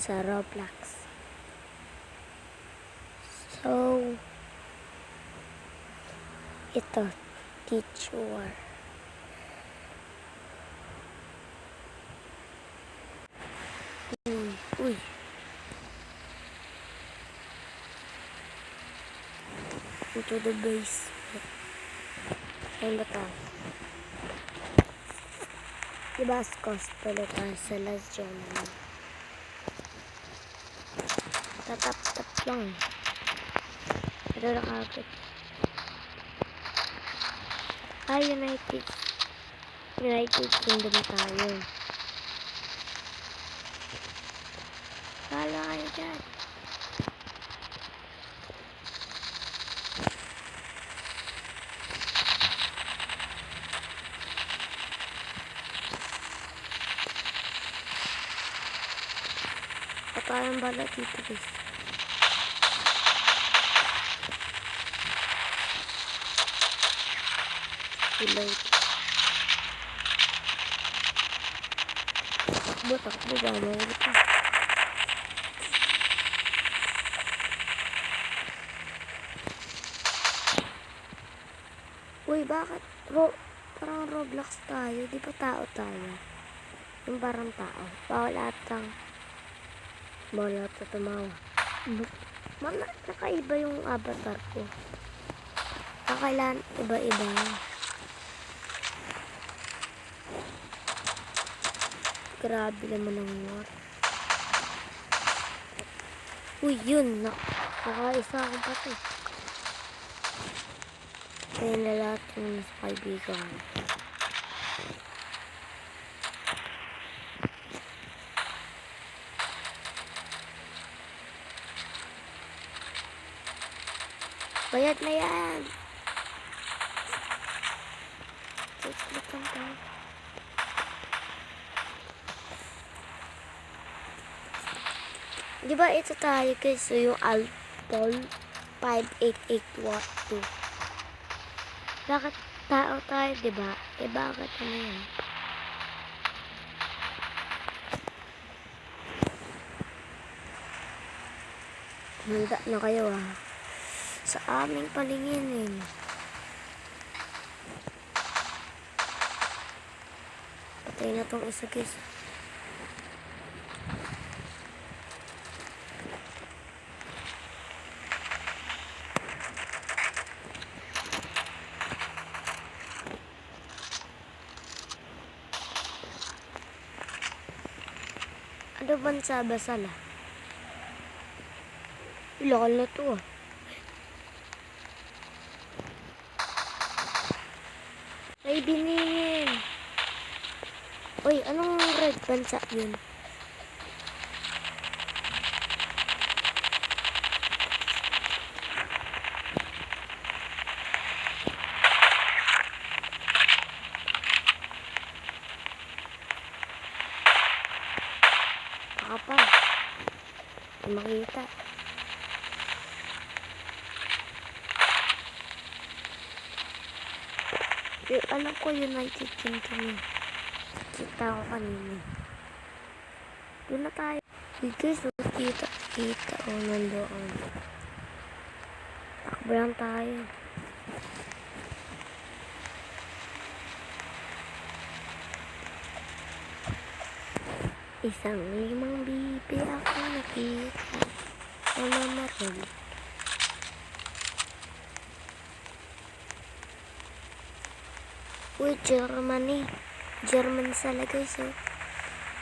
sa Roblox. So, ito, teacher. Uy. Into the base. Saan ba tayo? Ibascos pala tayo sa last Germany. Tatap-tap lang. Pero nakakit. United Kingdom tayo. Kala kayo dyan. Patayang bala dito guys. Reload. Takbo ba? Mawala pa. Uy, bakit? Parang Roblox tayo. Di ba tao tayo? Yung parang tao. Bawal atang tumawa. Nakaiba yung avatar ko. Kakailan iba-iba. Grabe naman ang war. Uy, yun. Nakaisa akong patay. Kaya na lahat yung nasa kaibigan. Bayad na yan. Click lang tayo. Diba ito tayo guys? So yung Altol 5882. Bakit tao tayo, diba? Bakit ano yan? Manda na kayo sa aming palinginin. Patay na tong isa guys. Ano bansa ba sala? Lokal na to May biningin. Uy, anong red bansa yun? Kapal. Makita. Alam ko United Kingdom. Kita ko kanina. Doon na tayo. Guys, kita. Nandoon. Takbo lang tayo. Isang limang bibi ako nakita. Namamatay. Uy, Germany sala guys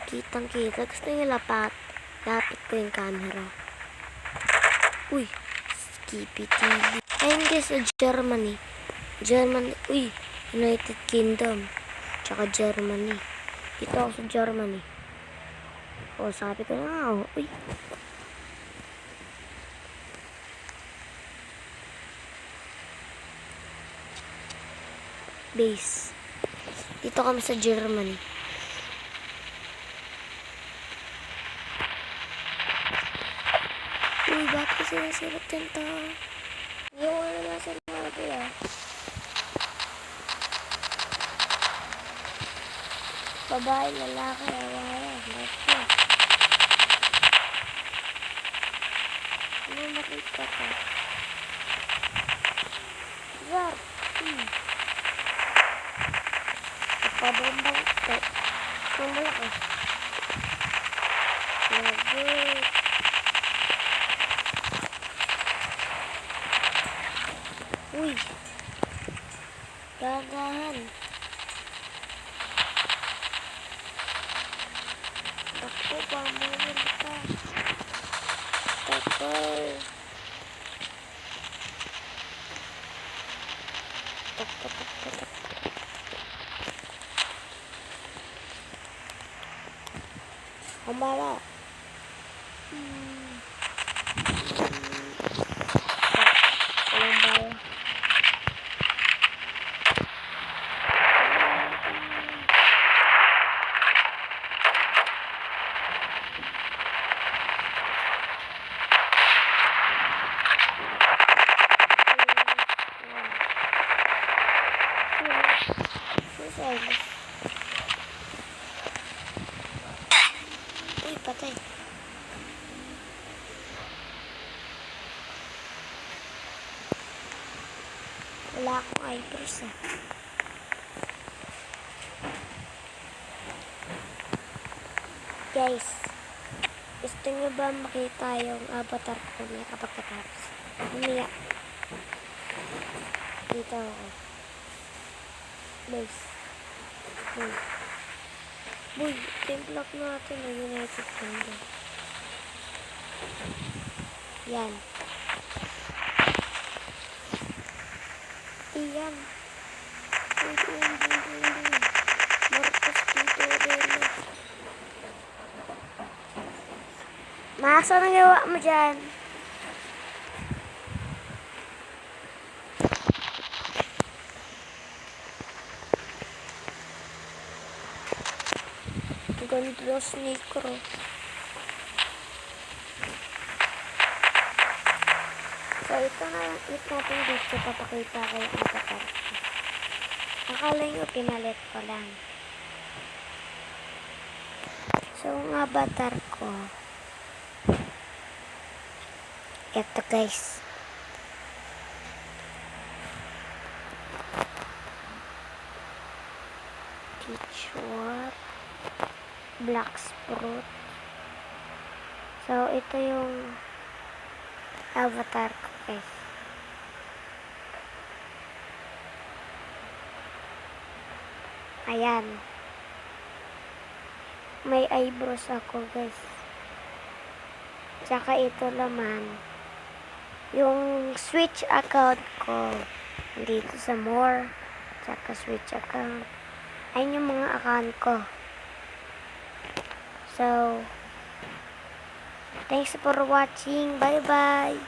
kitang kita. Gusto nyo lapit ko yung camera. Uy, Skippy TV. Ayun guys, Germany. Uy, United Kingdom tsaka Germany. Dito ako sa Germany. Sabi ko na uy, base. Dito kami sa Germany. Uy, bakit kasi nasirap din to? Yung naman sa mga pila. Babae, lalaki, awaya. Kaka. Zar. Pabombang ito. Ang malakas. Lagi. Uy. Gagahan. Ako, pamulin ka. Takol. Tak. Amara. Walang bala. Uy, patay. Wala akong eyebrows ah. Guys, gusto nyo ba makita yung avatar ko niya kapag katapos? Umiyak. Dito ako. Guys. Boy, templok natin na United Kingdom. Yan. Iyan. Marcos dito rin. Max, anong gawa mo dyan? Gondros Negro. So, ito na yung it natin dito. Papakita ko yung avatar ko. Akala nyo pinalit ko lang. So, ang avatar ko. Ito guys. Teacher. Black Sprout. So, ito yung avatar ko guys. Ayan. May eyebrows ako guys. Tsaka ito naman. Yung Switch account ko. Dito sa more. Tsaka Switch account. Ayun yung mga account ko. So, thanks for watching. Bye-bye.